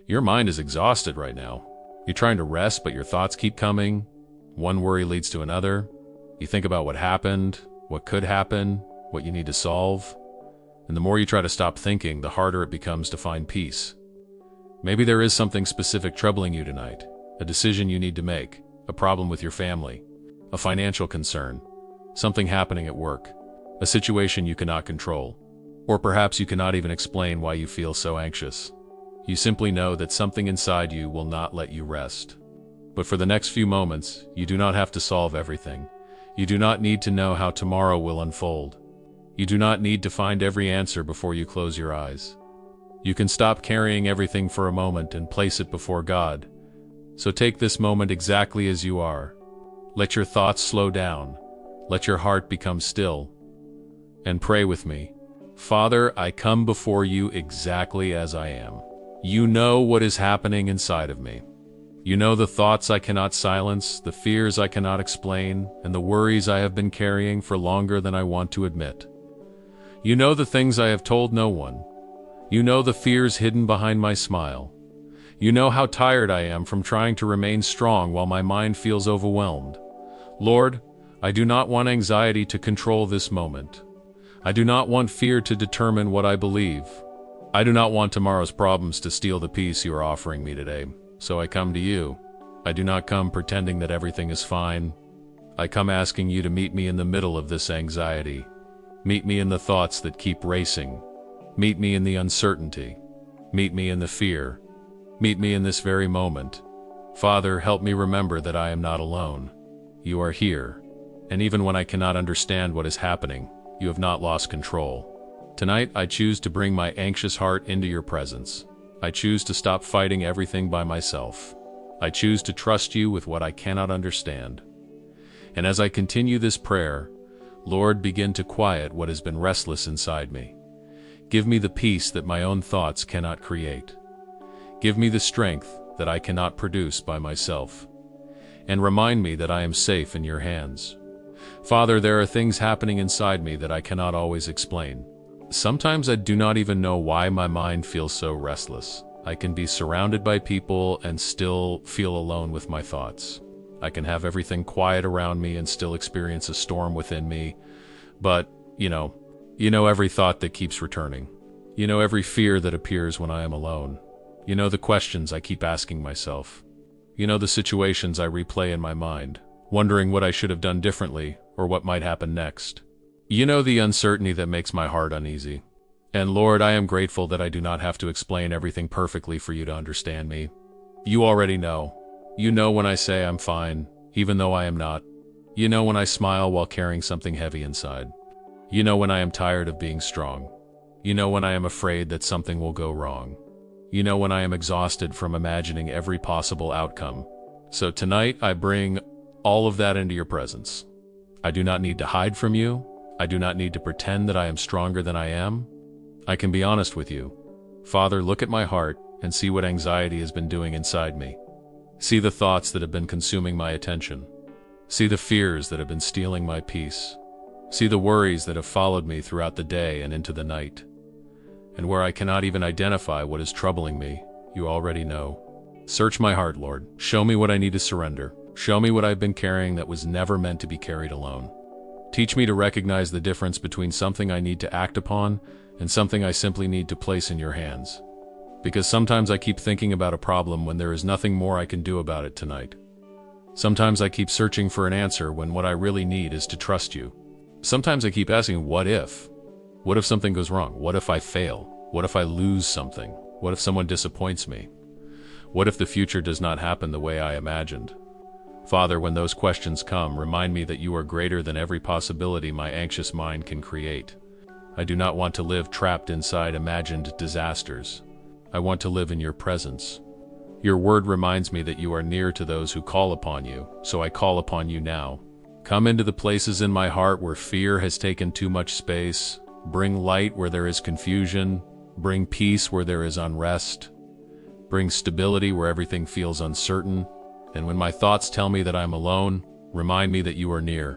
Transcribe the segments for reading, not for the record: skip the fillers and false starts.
Your mind is exhausted right now. You're trying to rest, but your thoughts keep coming. One worry leads to another. You think about what happened, what could happen, what you need to solve. And the more you try to stop thinking, the harder it becomes to find peace. Maybe there is something specific troubling you tonight, a decision you need to make, a problem with your family, a financial concern, something happening at work, a situation you cannot control, or perhaps you cannot even explain why you feel so anxious. You simply know that something inside you will not let you rest. But for the next few moments, you do not have to solve everything. You do not need to know how tomorrow will unfold. You do not need to find every answer before you close your eyes. You can stop carrying everything for a moment and place it before God. So take this moment exactly as you are. Let your thoughts slow down. Let your heart become still. And pray with me. Father, I come before you exactly as I am. You know what is happening inside of me. You know the thoughts I cannot silence, the fears I cannot explain, and the worries I have been carrying for longer than I want to admit. You know the things I have told no one. You know the fears hidden behind my smile. You know how tired I am from trying to remain strong while my mind feels overwhelmed. Lord, I do not want anxiety to control this moment. I do not want fear to determine what I believe. I do not want tomorrow's problems to steal the peace you are offering me today. So I come to you. I do not come pretending that everything is fine. I come asking you to meet me in the middle of this anxiety. Meet me in the thoughts that keep racing. Meet me in the uncertainty. Meet me in the fear. Meet me in this very moment. Father, help me remember that I am not alone. You are here. And even when I cannot understand what is happening, you have not lost control. Tonight, I choose to bring my anxious heart into your presence. I choose to stop fighting everything by myself. I choose to trust you with what I cannot understand. And as I continue this prayer, Lord, begin to quiet what has been restless inside me. Give me the peace that my own thoughts cannot create. Give me the strength that I cannot produce by myself. And remind me that I am safe in your hands. Father, there are things happening inside me that I cannot always explain. Sometimes I do not even know why my mind feels so restless. I can be surrounded by people and still feel alone with my thoughts. I can have everything quiet around me and still experience a storm within me. But, you know every thought that keeps returning. You know every fear that appears when I am alone. You know the questions I keep asking myself. You know the situations I replay in my mind, wondering what I should have done differently or what might happen next. You know the uncertainty that makes my heart uneasy. And Lord, I am grateful that I do not have to explain everything perfectly for you to understand me. You already know. You know when I say I'm fine, even though I am not. You know when I smile while carrying something heavy inside. You know when I am tired of being strong. You know when I am afraid that something will go wrong. You know when I am exhausted from imagining every possible outcome. So tonight I bring all of that into your presence. I do not need to hide from you. I do not need to pretend that I am stronger than I am. I can be honest with you. Father, look at my heart and see what anxiety has been doing inside me. See the thoughts that have been consuming my attention. See the fears that have been stealing my peace. See the worries that have followed me throughout the day and into the night. And where I cannot even identify what is troubling me, you already know. Search my heart, Lord. Show me what I need to surrender. Show me what I've been carrying that was never meant to be carried alone. Teach me to recognize the difference between something I need to act upon and something I simply need to place in your hands. Because sometimes I keep thinking about a problem when there is nothing more I can do about it tonight. Sometimes I keep searching for an answer when what I really need is to trust you. Sometimes I keep asking, what if? What if something goes wrong? What if I fail? What if I lose something? What if someone disappoints me? What if the future does not happen the way I imagined? Father, when those questions come, remind me that you are greater than every possibility my anxious mind can create. I do not want to live trapped inside imagined disasters. I want to live in your presence. Your word reminds me that you are near to those who call upon you, so I call upon you now. Come into the places in my heart where fear has taken too much space. Bring light where there is confusion. Bring peace where there is unrest. Bring stability where everything feels uncertain. And when my thoughts tell me that I'm alone, remind me that you are near.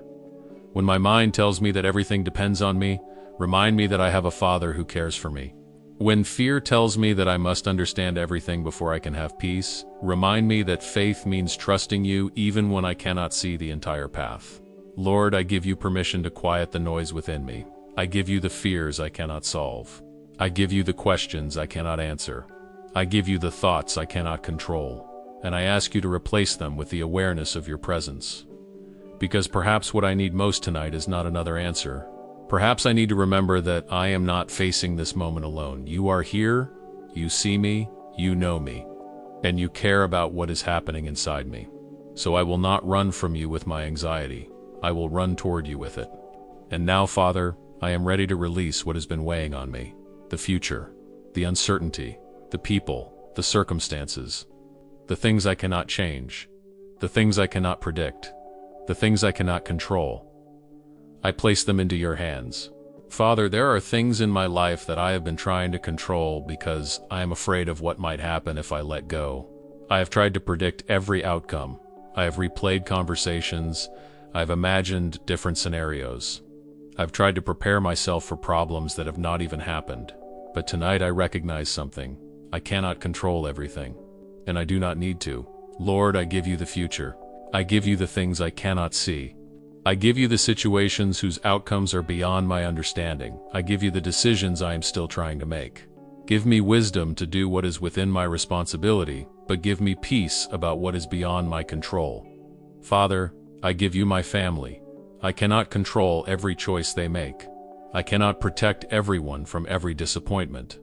When my mind tells me that everything depends on me, remind me that I have a Father who cares for me. When fear tells me that I must understand everything before I can have peace, remind me that faith means trusting you even when I cannot see the entire path. Lord, I give you permission to quiet the noise within me. I give you the fears I cannot solve. I give you the questions I cannot answer. I give you the thoughts I cannot control. And I ask you to replace them with the awareness of your presence. Because perhaps what I need most tonight is not another answer. Perhaps I need to remember that I am not facing this moment alone. You are here, you see me, you know me, and you care about what is happening inside me. So I will not run from you with my anxiety. I will run toward you with it. And now, Father, I am ready to release what has been weighing on me. The future, the uncertainty, the people, the circumstances, the things I cannot change, the things I cannot predict, the things I cannot control. I place them into your hands. Father, there are things in my life that I have been trying to control because I am afraid of what might happen if I let go. I have tried to predict every outcome. I have replayed conversations. I have imagined different scenarios. I've tried to prepare myself for problems that have not even happened. But tonight I recognize something. I cannot control everything. And I do not need to. Lord, I give you the future. I give you the things I cannot see. I give you the situations whose outcomes are beyond my understanding. I give you the decisions I am still trying to make. Give me wisdom to do what is within my responsibility, but give me peace about what is beyond my control. Father, I give you my family. I cannot control every choice they make. I cannot protect everyone from every disappointment.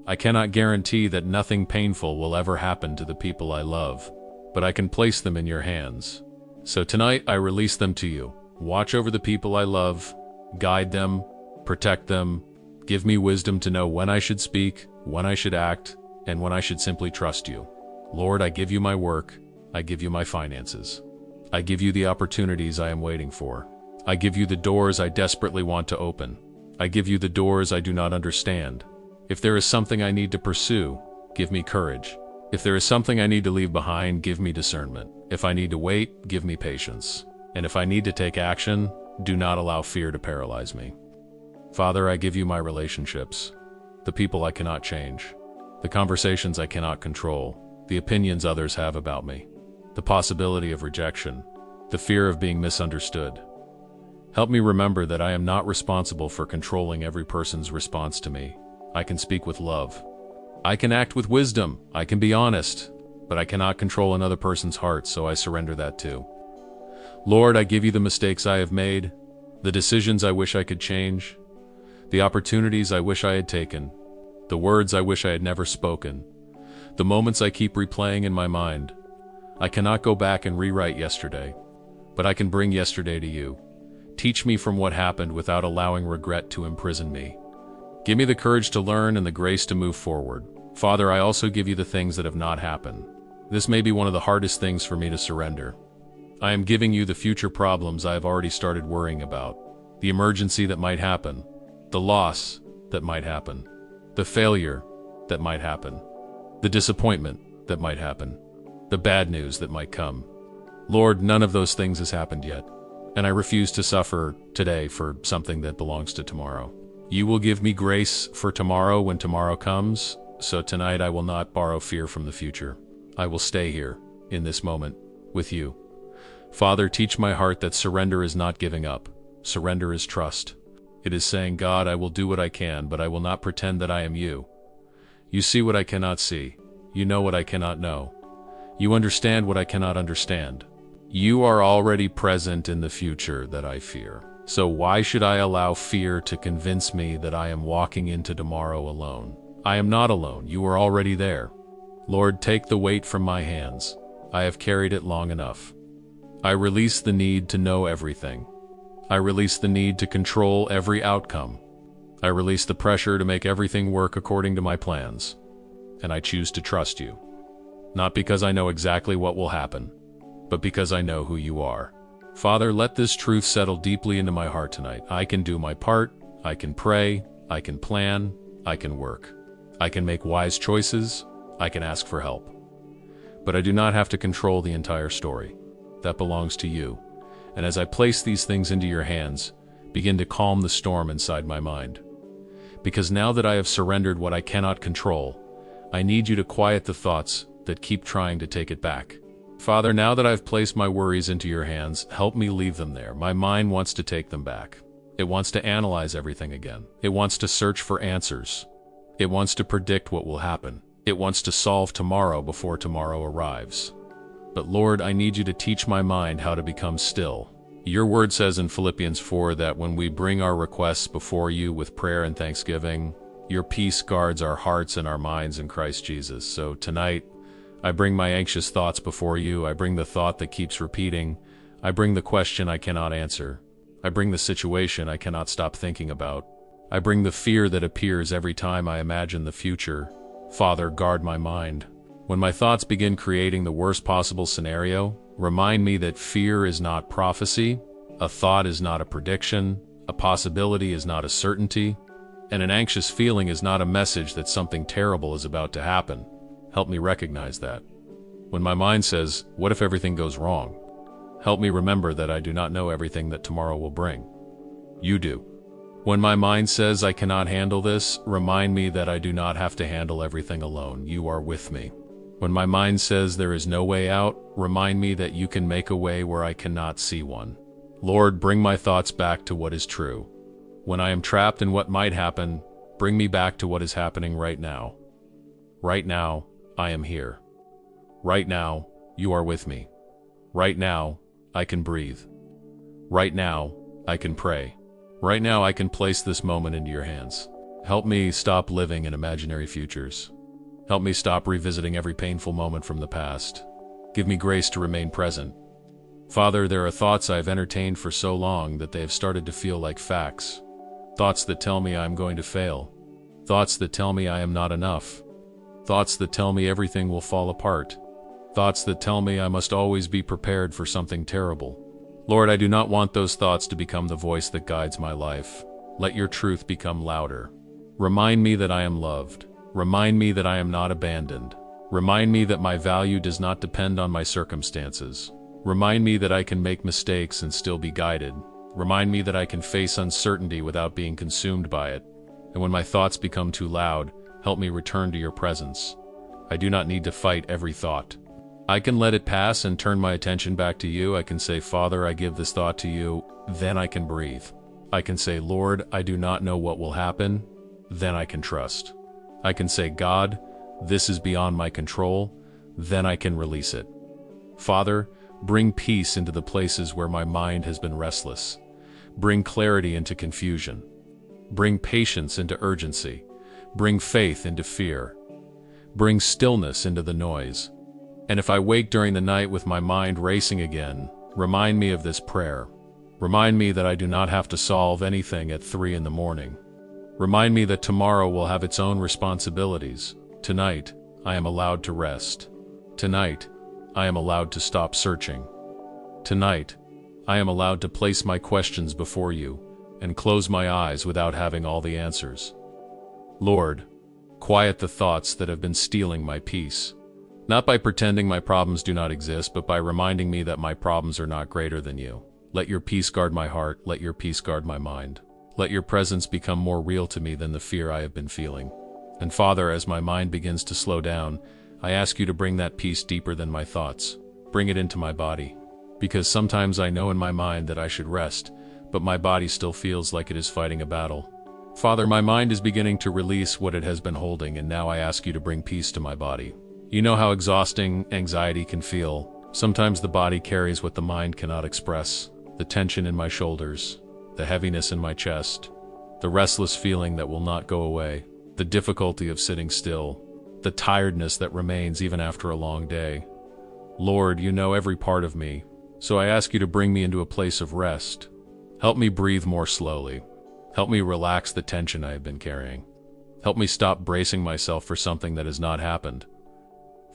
I cannot guarantee that nothing painful will ever happen to the people I love, but I can place them in your hands. So tonight I release them to you. Watch over the people I love, guide them, protect them, give me wisdom to know when I should speak, when I should act, and when I should simply trust you. Lord, I give you my work, I give you my finances. I give you the opportunities I am waiting for. I give you the doors I desperately want to open. I give you the doors I do not understand. If there is something I need to pursue, give me courage. If there is something I need to leave behind, give me discernment. If I need to wait, give me patience. And if I need to take action, do not allow fear to paralyze me. Father, I give you my relationships, the people I cannot change, the conversations I cannot control, the opinions others have about me, the possibility of rejection, the fear of being misunderstood. Help me remember that I am not responsible for controlling every person's response to me. I can speak with love. I can act with wisdom. I can be honest. But I cannot control another person's heart, so I surrender that too. Lord, I give you the mistakes I have made, the decisions I wish I could change, the opportunities I wish I had taken, the words I wish I had never spoken, the moments I keep replaying in my mind. I cannot go back and rewrite yesterday, but I can bring yesterday to you. Teach me from what happened without allowing regret to imprison me. Give me the courage to learn and the grace to move forward. Father, I also give you the things that have not happened. This may be one of the hardest things for me to surrender. I am giving you the future problems I have already started worrying about, the emergency that might happen, the loss that might happen, the failure that might happen, the disappointment that might happen, the bad news that might come. Lord, none of those things has happened yet, and I refuse to suffer today for something that belongs to tomorrow. You will give me grace for tomorrow when tomorrow comes, so tonight I will not borrow fear from the future. I will stay here, in this moment, with you. Father, teach my heart that surrender is not giving up. Surrender is trust. It is saying, God, I will do what I can, but I will not pretend that I am you. You see what I cannot see. You know what I cannot know. You understand what I cannot understand. You are already present in the future that I fear. So why should I allow fear to convince me that I am walking into tomorrow alone? I am not alone. You are already there. Lord, take the weight from my hands. I have carried it long enough. I release the need to know everything. I release the need to control every outcome. I release the pressure to make everything work according to my plans. And I choose to trust you. Not because I know exactly what will happen, but because I know who you are. Father, let this truth settle deeply into my heart tonight. I can do my part. I can pray. I can plan. I can work. I can make wise choices. I can ask for help. But I do not have to control the entire story. That belongs to you. And as I place these things into your hands, begin to calm the storm inside my mind. Because now that I have surrendered what I cannot control, I need you to quiet the thoughts that keep trying to take it back. Father, now that I've placed my worries into your hands, help me leave them there. My mind wants to take them back. It wants to analyze everything again. It wants to search for answers. It wants to predict what will happen. It wants to solve tomorrow before tomorrow arrives. But Lord, I need you to teach my mind how to become still. Your word says in Philippians 4 that when we bring our requests before you with prayer and thanksgiving, your peace guards our hearts and our minds in Christ Jesus. So tonight, I bring my anxious thoughts before you. I bring the thought that keeps repeating. I bring the question I cannot answer. I bring the situation I cannot stop thinking about. I bring the fear that appears every time I imagine the future. Father, guard my mind. When my thoughts begin creating the worst possible scenario, remind me that fear is not prophecy, a thought is not a prediction, a possibility is not a certainty, and an anxious feeling is not a message that something terrible is about to happen. Help me recognize that. When my mind says, what if everything goes wrong? Help me remember that I do not know everything that tomorrow will bring. You do. When my mind says I cannot handle this, remind me that I do not have to handle everything alone. You are with me. When my mind says there is no way out, remind me that you can make a way where I cannot see one. Lord, bring my thoughts back to what is true. When I am trapped in what might happen, bring me back to what is happening right now. Right now, I am here. Right now, you are with me. Right now, I can breathe. Right now, I can pray. Right now, I can place this moment into your hands. Help me stop living in imaginary futures. Help me stop revisiting every painful moment from the past. Give me grace to remain present. Father, there are thoughts I've entertained for so long that they have started to feel like facts. Thoughts that tell me I'm going to fail. Thoughts that tell me I am not enough. Thoughts that tell me everything will fall apart. Thoughts that tell me I must always be prepared for something terrible. Lord, I do not want those thoughts to become the voice that guides my life. Let your truth become louder. Remind me that I am loved. Remind me that I am not abandoned. Remind me that my value does not depend on my circumstances. Remind me that I can make mistakes and still be guided. Remind me that I can face uncertainty without being consumed by it. And when my thoughts become too loud, help me return to your presence. I do not need to fight every thought. I can let it pass and turn my attention back to you. I can say, Father, I give this thought to you. Then I can breathe. I can say, Lord, I do not know what will happen. Then I can trust. I can say, God, this is beyond my control. Then I can release it. Father, bring peace into the places where my mind has been restless. Bring clarity into confusion. Bring patience into urgency. Bring faith into fear. Bring stillness into the noise. And if I wake during the night with my mind racing again, remind me of this prayer. Remind me that I do not have to solve anything at 3 in the morning. Remind me that tomorrow will have its own responsibilities. Tonight, I am allowed to rest. Tonight, I am allowed to stop searching. Tonight, I am allowed to place my questions before you and close my eyes without having all the answers. Lord, quiet the thoughts that have been stealing my peace. Not by pretending my problems do not exist, but by reminding me that my problems are not greater than you. Let your peace guard my heart. Let your peace guard my mind. Let your presence become more real to me than the fear I have been feeling. And Father, as my mind begins to slow down, I ask you to bring that peace deeper than my thoughts. Bring it into my body. Because sometimes I know in my mind that I should rest, but my body still feels like it is fighting a battle. Father, my mind is beginning to release what it has been holding, and now I ask you to bring peace to my body. You know how exhausting anxiety can feel. Sometimes the body carries what the mind cannot express. The tension in my shoulders, the heaviness in my chest, the restless feeling that will not go away, the difficulty of sitting still, the tiredness that remains even after a long day. Lord, you know every part of me, so I ask you to bring me into a place of rest. Help me breathe more slowly. Help me relax the tension I have been carrying. Help me stop bracing myself for something that has not happened.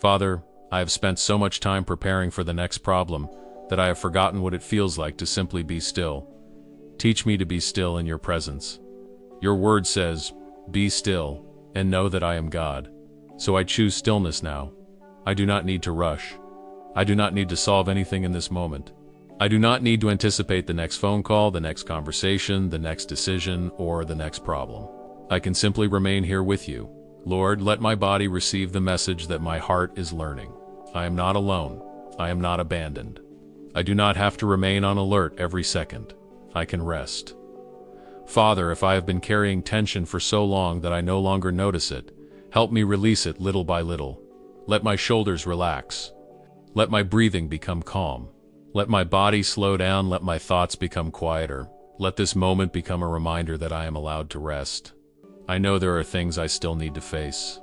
Father, I have spent so much time preparing for the next problem that I have forgotten what it feels like to simply be still. Teach me to be still in your presence. Your word says, be still, and know that I am God. So I choose stillness now. I do not need to rush. I do not need to solve anything in this moment. I do not need to anticipate the next phone call, the next conversation, the next decision, or the next problem. I can simply remain here with you. Lord, let my body receive the message that my heart is learning. I am not alone. I am not abandoned. I do not have to remain on alert every second. I can rest. Father, if I have been carrying tension for so long that I no longer notice it, help me release it little by little. Let my shoulders relax. Let my breathing become calm. Let my body slow down. Let my thoughts become quieter. Let this moment become a reminder that I am allowed to rest. I know there are things I still need to face.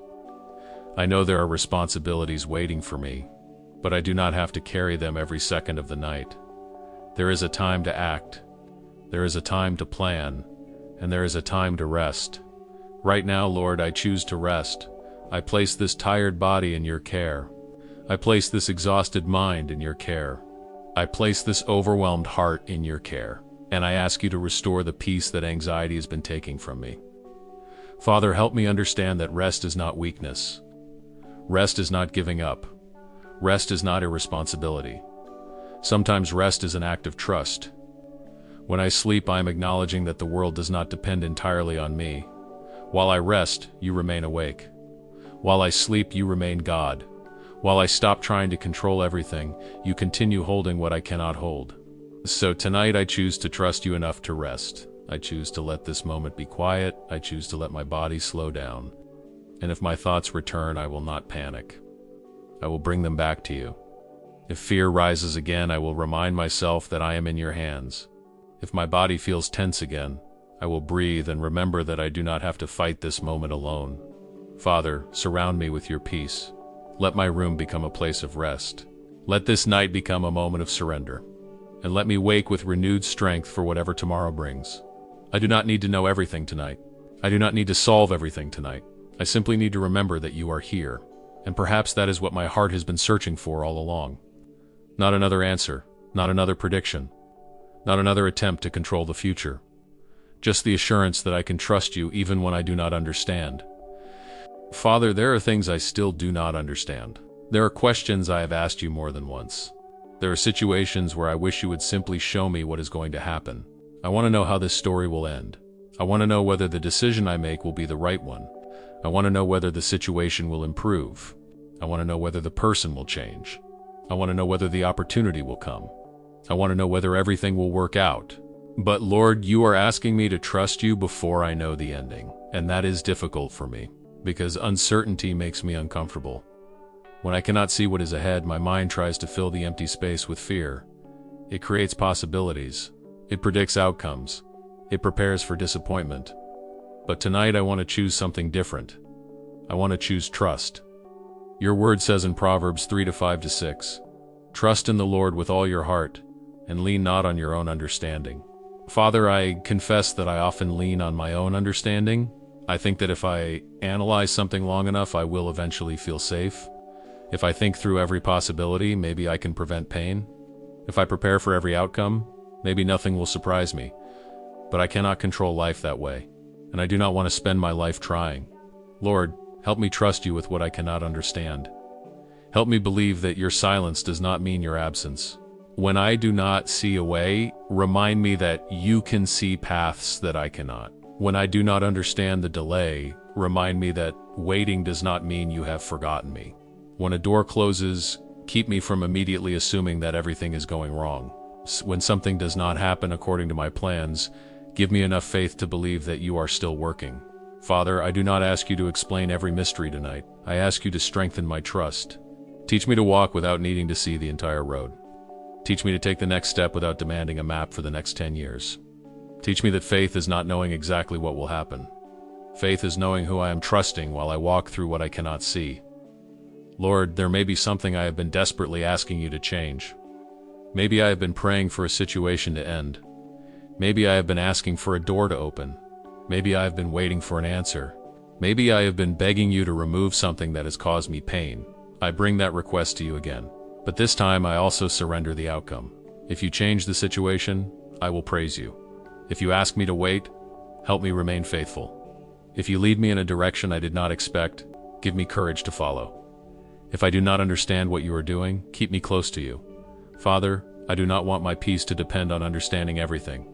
I know there are responsibilities waiting for me, but I do not have to carry them every second of the night. There is a time to act. There is a time to plan, and there is a time to rest. Right now, Lord, I choose to rest. I place this tired body in your care. I place this exhausted mind in your care. I place this overwhelmed heart in your care, and I ask you to restore the peace that anxiety has been taking from me. Father, help me understand that rest is not weakness. Rest is not giving up. Rest is not irresponsibility. Sometimes rest is an act of trust. When I sleep, I am acknowledging that the world does not depend entirely on me. While I rest, you remain awake. While I sleep, you remain God. While I stop trying to control everything, you continue holding what I cannot hold. So tonight I choose to trust you enough to rest. I choose to let this moment be quiet. I choose to let my body slow down. And if my thoughts return, I will not panic. I will bring them back to you. If fear rises again, I will remind myself that I am in your hands. If my body feels tense again, I will breathe and remember that I do not have to fight this moment alone. Father, surround me with your peace. Let my room become a place of rest. Let this night become a moment of surrender. And let me wake with renewed strength for whatever tomorrow brings. I do not need to know everything tonight. I do not need to solve everything tonight. I simply need to remember that you are here. And perhaps that is what my heart has been searching for all along. Not another answer, not another prediction, not another attempt to control the future. Just the assurance that I can trust you even when I do not understand. Father, there are things I still do not understand. There are questions I have asked you more than once. There are situations where I wish you would simply show me what is going to happen. I want to know how this story will end. I want to know whether the decision I make will be the right one. I want to know whether the situation will improve. I want to know whether the person will change. I want to know whether the opportunity will come. I want to know whether everything will work out. But Lord, you are asking me to trust you before I know the ending. And that is difficult for me, because uncertainty makes me uncomfortable. When I cannot see what is ahead, my mind tries to fill the empty space with fear. It creates possibilities. It predicts outcomes. It prepares for disappointment. But tonight I want to choose something different. I want to choose trust. Your word says in Proverbs 3:5-6, "Trust in the Lord with all your heart, and lean not on your own understanding." Father, I confess that I often lean on my own understanding. I think that if I analyze something long enough, I will eventually feel safe. If I think through every possibility, maybe I can prevent pain. If I prepare for every outcome, maybe nothing will surprise me. But I cannot control life that way, and I do not want to spend my life trying. Lord, help me trust you with what I cannot understand. Help me believe that your silence does not mean your absence. When I do not see a way, remind me that you can see paths that I cannot. When I do not understand the delay, remind me that waiting does not mean you have forgotten me. When a door closes, keep me from immediately assuming that everything is going wrong. When something does not happen according to my plans, give me enough faith to believe that you are still working. Father, I do not ask you to explain every mystery tonight. I ask you to strengthen my trust. Teach me to walk without needing to see the entire road. Teach me to take the next step without demanding a map for the next 10 years. Teach me that faith is not knowing exactly what will happen. Faith is knowing who I am trusting while I walk through what I cannot see. Lord, there may be something I have been desperately asking you to change. Maybe I have been praying for a situation to end. Maybe I have been asking for a door to open. Maybe I have been waiting for an answer. Maybe I have been begging you to remove something that has caused me pain. I bring that request to you again. But this time I also surrender the outcome. If you change the situation, I will praise you. If you ask me to wait, help me remain faithful. If you lead me in a direction I did not expect, give me courage to follow. If I do not understand what you are doing, keep me close to you. Father, I do not want my peace to depend on understanding everything.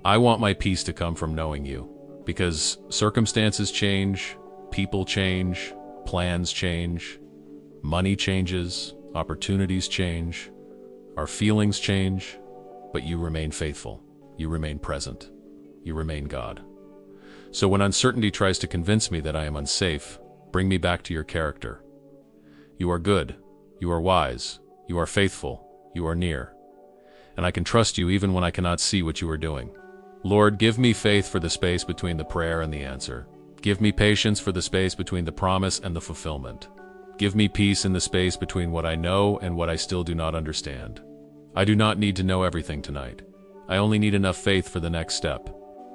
I want my peace to come from knowing you. Because circumstances change, people change, plans change, money changes, opportunities change, our feelings change, but you remain faithful. You remain present. You remain God. So when uncertainty tries to convince me that I am unsafe, bring me back to your character. You are good. You are wise. You are faithful. You are near. And I can trust you even when I cannot see what you are doing. Lord, give me faith for the space between the prayer and the answer. Give me patience for the space between the promise and the fulfillment. Give me peace in the space between what I know and what I still do not understand. I do not need to know everything tonight. I only need enough faith for the next step.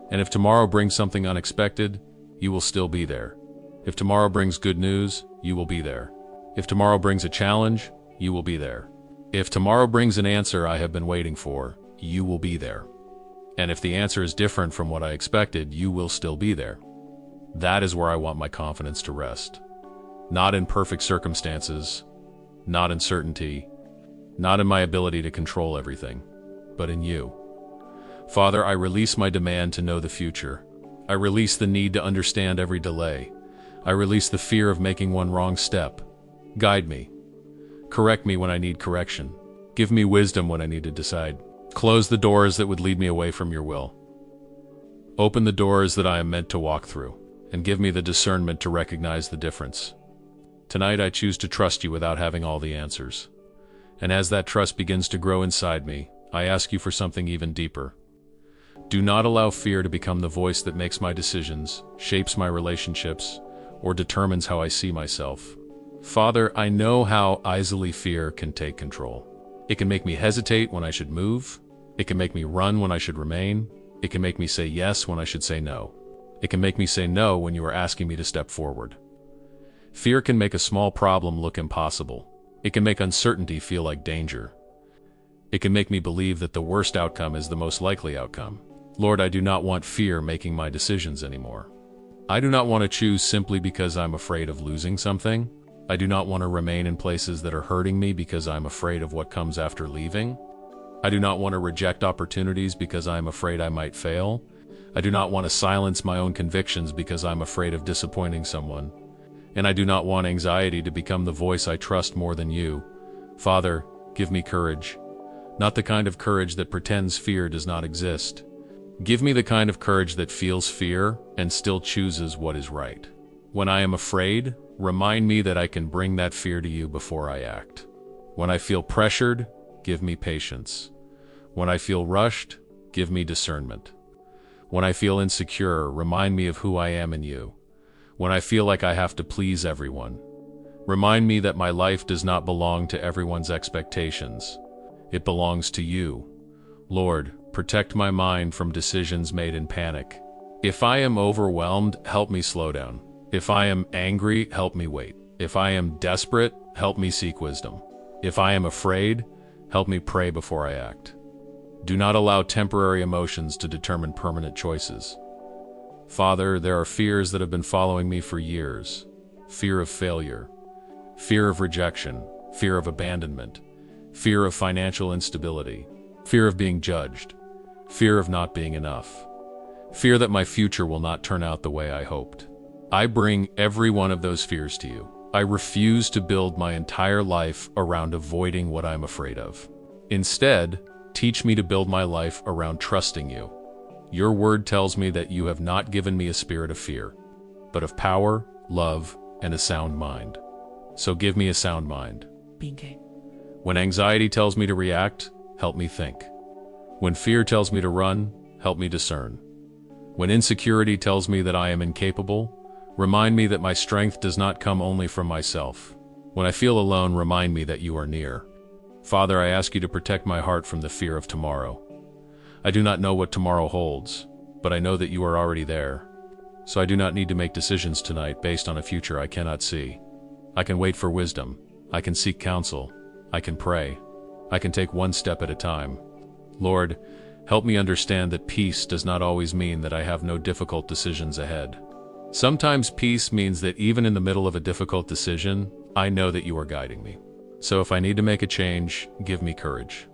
And if tomorrow brings something unexpected, you will still be there. If tomorrow brings good news, you will be there. If tomorrow brings a challenge, you will be there. If tomorrow brings an answer I have been waiting for, you will be there. And if the answer is different from what I expected, you will still be there. That is where I want my confidence to rest. Not in perfect circumstances, not in certainty, not in my ability to control everything, but in you. Father, I release my demand to know the future. I release the need to understand every delay. I release the fear of making one wrong step. Guide me. Correct me when I need correction. Give me wisdom when I need to decide. Close the doors that would lead me away from your will. Open the doors that I am meant to walk through, and give me the discernment to recognize the difference. Tonight I choose to trust you without having all the answers. And as that trust begins to grow inside me, I ask you for something even deeper. Do not allow fear to become the voice that makes my decisions, shapes my relationships, or determines how I see myself. Father, I know how easily fear can take control. It can make me hesitate when I should move. It can make me run when I should remain. It can make me say yes when I should say no. It can make me say no when you are asking me to step forward. Fear can make a small problem look impossible. It can make uncertainty feel like danger. It can make me believe that the worst outcome is the most likely outcome. Lord, I do not want fear making my decisions anymore. I do not want to choose simply because I'm afraid of losing something. I do not want to remain in places that are hurting me because I'm afraid of what comes after leaving. I do not want to reject opportunities because I'm afraid I might fail. I do not want to silence my own convictions because I'm afraid of disappointing someone. And I do not want anxiety to become the voice I trust more than you. Father, give me courage. Not the kind of courage that pretends fear does not exist. Give me the kind of courage that feels fear and still chooses what is right. When I am afraid, remind me that I can bring that fear to you before I act. When I feel pressured, give me patience. When I feel rushed, give me discernment. When I feel insecure, remind me of who I am in you. When I feel like I have to please everyone, remind me that my life does not belong to everyone's expectations. It belongs to you. Lord, protect my mind from decisions made in panic. If I am overwhelmed, help me slow down. If I am angry, help me wait. If I am desperate, help me seek wisdom. If I am afraid, help me pray before I act. Do not allow temporary emotions to determine permanent choices. Father, there are fears that have been following me for years. Fear of failure, fear of rejection, fear of abandonment, fear of financial instability, fear of being judged, fear of not being enough, fear that my future will not turn out the way I hoped. I bring every one of those fears to you. I refuse to build my entire life around avoiding what I'm afraid of. Instead, teach me to build my life around trusting you. Your word tells me that you have not given me a spirit of fear, but of power, love, and a sound mind. So give me a sound mind. When anxiety tells me to react, help me think. When fear tells me to run, help me discern. When insecurity tells me that I am incapable, remind me that my strength does not come only from myself. When I feel alone, remind me that you are near. Father, I ask you to protect my heart from the fear of tomorrow. I do not know what tomorrow holds, but I know that you are already there. So I do not need to make decisions tonight based on a future I cannot see. I can wait for wisdom. I can seek counsel. I can pray. I can take one step at a time. Lord, help me understand that peace does not always mean that I have no difficult decisions ahead. Sometimes peace means that even in the middle of a difficult decision, I know that you are guiding me. So if I need to make a change, give me courage.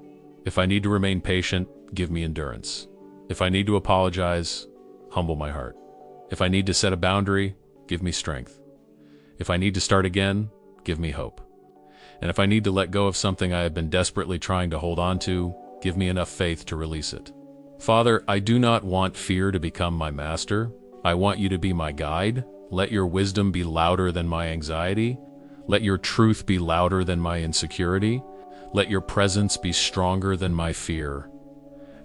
If I need to remain patient, give me endurance. If I need to apologize, humble my heart. If I need to set a boundary, give me strength. If I need to start again, give me hope. And if I need to let go of something I have been desperately trying to hold on to, give me enough faith to release it. Father, I do not want fear to become my master. I want you to be my guide. Let your wisdom be louder than my anxiety. Let your truth be louder than my insecurity. Let your presence be stronger than my fear.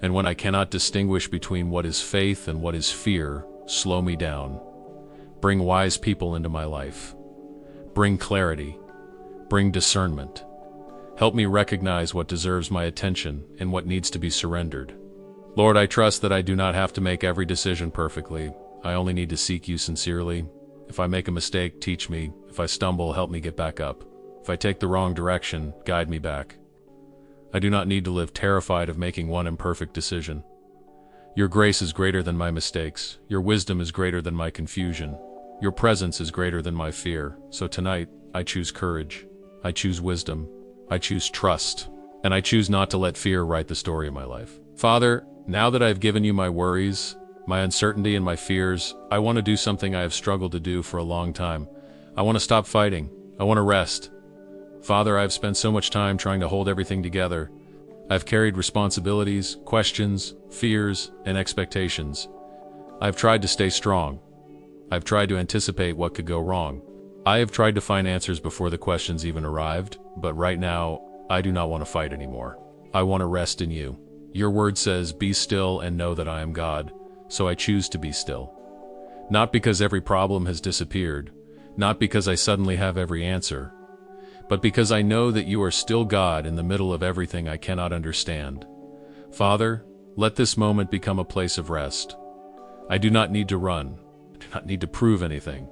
And when I cannot distinguish between what is faith and what is fear, slow me down. Bring wise people into my life. Bring clarity. Bring discernment. Help me recognize what deserves my attention and what needs to be surrendered. Lord, I trust that I do not have to make every decision perfectly. I only need to seek you sincerely. If I make a mistake, teach me. If I stumble, help me get back up. If I take the wrong direction, guide me back. I do not need to live terrified of making one imperfect decision. Your grace is greater than my mistakes. Your wisdom is greater than my confusion. Your presence is greater than my fear. So tonight, I choose courage. I choose wisdom. I choose trust. And I choose not to let fear write the story of my life. Father, now that I've given you my worries, my uncertainty and my fears, I want to do something I have struggled to do for a long time. I want to stop fighting. I want to rest. Father, I've spent so much time trying to hold everything together. I've carried responsibilities, questions, fears, and expectations. I've tried to stay strong. I've tried to anticipate what could go wrong. I have tried to find answers before the questions even arrived, but right now, I do not want to fight anymore. I want to rest in you. Your word says, "Be still and know that I am God," so I choose to be still. Not because every problem has disappeared, not because I suddenly have every answer, but because I know that you are still God in the middle of everything I cannot understand. Father, let this moment become a place of rest. I do not need to run. I do not need to prove anything.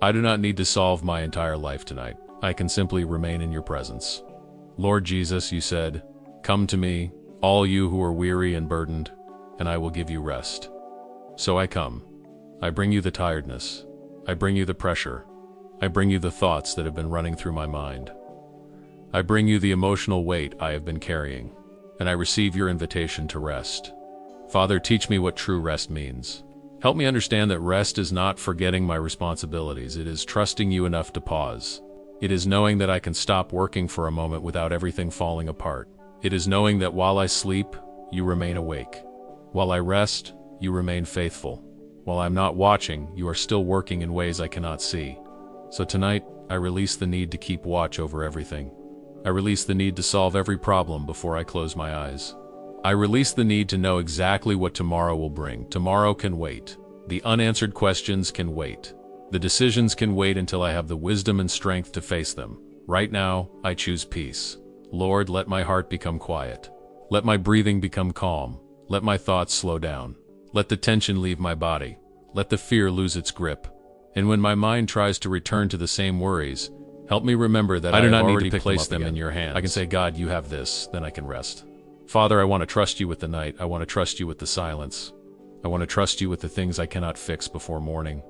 I do not need to solve my entire life tonight. I can simply remain in your presence. Lord Jesus, you said, "Come to me, all you who are weary and burdened, and I will give you rest." So I come. I bring you the tiredness. I bring you the pressure. I bring you the thoughts that have been running through my mind. I bring you the emotional weight I have been carrying, and I receive your invitation to rest. Father, teach me what true rest means. Help me understand that rest is not forgetting my responsibilities. It is trusting you enough to pause. It is knowing that I can stop working for a moment without everything falling apart. It is knowing that while I sleep, you remain awake. While I rest, you remain faithful. While I'm not watching, you are still working in ways I cannot see. So tonight, I release the need to keep watch over everything. I release the need to solve every problem before I close my eyes. I release the need to know exactly what tomorrow will bring. Tomorrow can wait. The unanswered questions can wait. The decisions can wait until I have the wisdom and strength to face them. Right now, I choose peace. Lord, let my heart become quiet. Let my breathing become calm. Let my thoughts slow down. Let the tension leave my body. Let the fear lose its grip. And when my mind tries to return to the same worries, help me remember that I do not need to place them in your hands. I can say, God, you have this, then I can rest. Father, I want to trust you with the night. I want to trust you with the silence. I want to trust you with the things I cannot fix before morning.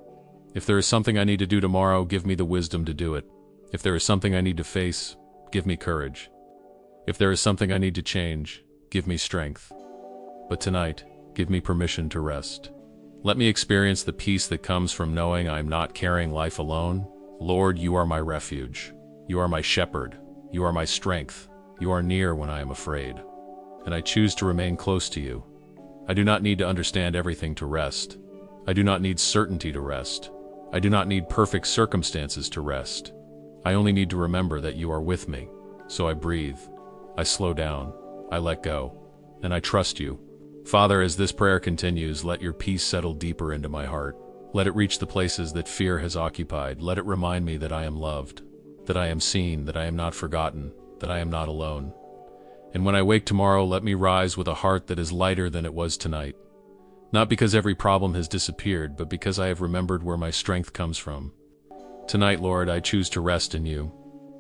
If there is something I need to do tomorrow, give me the wisdom to do it. If there is something I need to face, give me courage. If there is something I need to change, give me strength. But tonight, give me permission to rest. Let me experience the peace that comes from knowing I am not carrying life alone. Lord, you are my refuge. You are my shepherd. You are my strength. You are near when I am afraid. And I choose to remain close to you. I do not need to understand everything to rest. I do not need certainty to rest. I do not need perfect circumstances to rest. I only need to remember that you are with me. So I breathe. I slow down. I let go. And I trust you. Father, as this prayer continues, let your peace settle deeper into my heart. Let it reach the places that fear has occupied. Let it remind me that I am loved, that I am seen, that I am not forgotten, that I am not alone. And when I wake tomorrow, let me rise with a heart that is lighter than it was tonight. Not because every problem has disappeared, but because I have remembered where my strength comes from. Tonight, Lord, I choose to rest in you.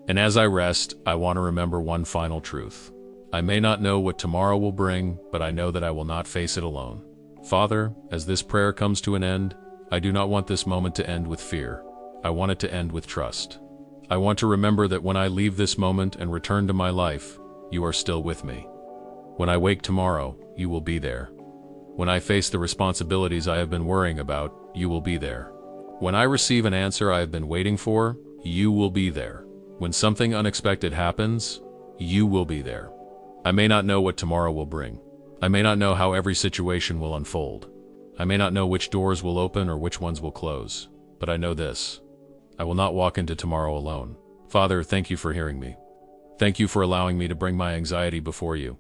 And as I rest, I want to remember one final truth. I may not know what tomorrow will bring, but I know that I will not face it alone. Father, as this prayer comes to an end, I do not want this moment to end with fear. I want it to end with trust. I want to remember that when I leave this moment and return to my life, you are still with me. When I wake tomorrow, you will be there. When I face the responsibilities I have been worrying about, you will be there. When I receive an answer I have been waiting for, you will be there. When something unexpected happens, you will be there. I may not know what tomorrow will bring. I may not know how every situation will unfold. I may not know which doors will open or which ones will close. But I know this: I will not walk into tomorrow alone. Father, thank you for hearing me. Thank you for allowing me to bring my anxiety before you.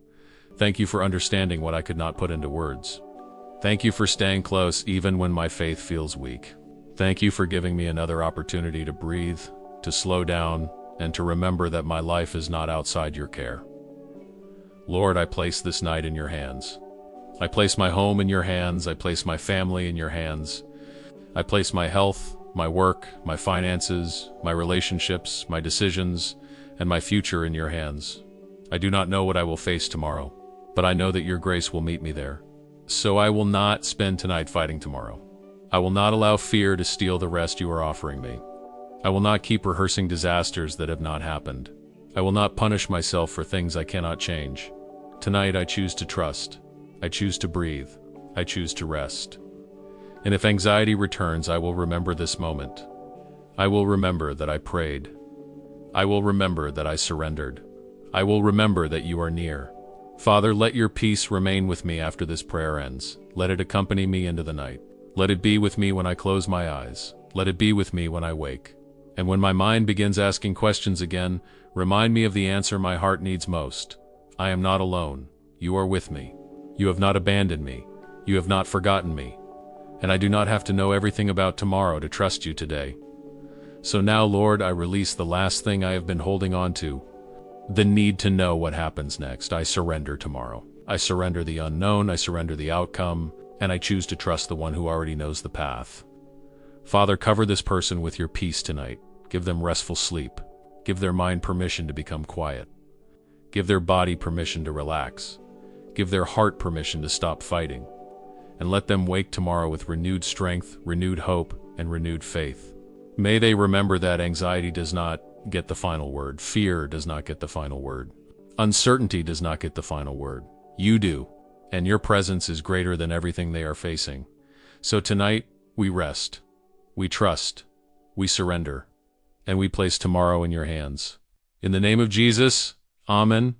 Thank you for understanding what I could not put into words. Thank you for staying close even when my faith feels weak. Thank you for giving me another opportunity to breathe, to slow down, and to remember that my life is not outside your care. Lord, I place this night in your hands. I place my home in your hands. I place my family in your hands. I place my health, my work, my finances, my relationships, my decisions, and my future in your hands. I do not know what I will face tomorrow, but I know that your grace will meet me there. So I will not spend tonight fighting tomorrow. I will not allow fear to steal the rest you are offering me. I will not keep rehearsing disasters that have not happened. I will not punish myself for things I cannot change. Tonight I choose to trust. I choose to breathe. I choose to rest. And if anxiety returns, I will remember this moment. I will remember that I prayed. I will remember that I surrendered. I will remember that you are near. Father, let your peace remain with me after this prayer ends. Let it accompany me into the night. Let it be with me when I close my eyes. Let it be with me when I wake. And when my mind begins asking questions again, remind me of the answer my heart needs most. I am not alone. You are with me. You have not abandoned me. You have not forgotten me. And I do not have to know everything about tomorrow to trust you today. So now, Lord, I release the last thing I have been holding on to, the need to know what happens next. I surrender tomorrow. I surrender the unknown. I surrender the outcome. And I choose to trust the one who already knows the path. Father, cover this person with your peace tonight. Give them restful sleep. Give their mind permission to become quiet. Give their body permission to relax. Give their heart permission to stop fighting. And let them wake tomorrow with renewed strength, renewed hope, and renewed faith. May they remember that anxiety does not get the final word. Fear does not get the final word. Uncertainty does not get the final word. You do. And your presence is greater than everything they are facing. So tonight, we rest, we trust, we surrender, and we place tomorrow in your hands. In the name of Jesus, Amen.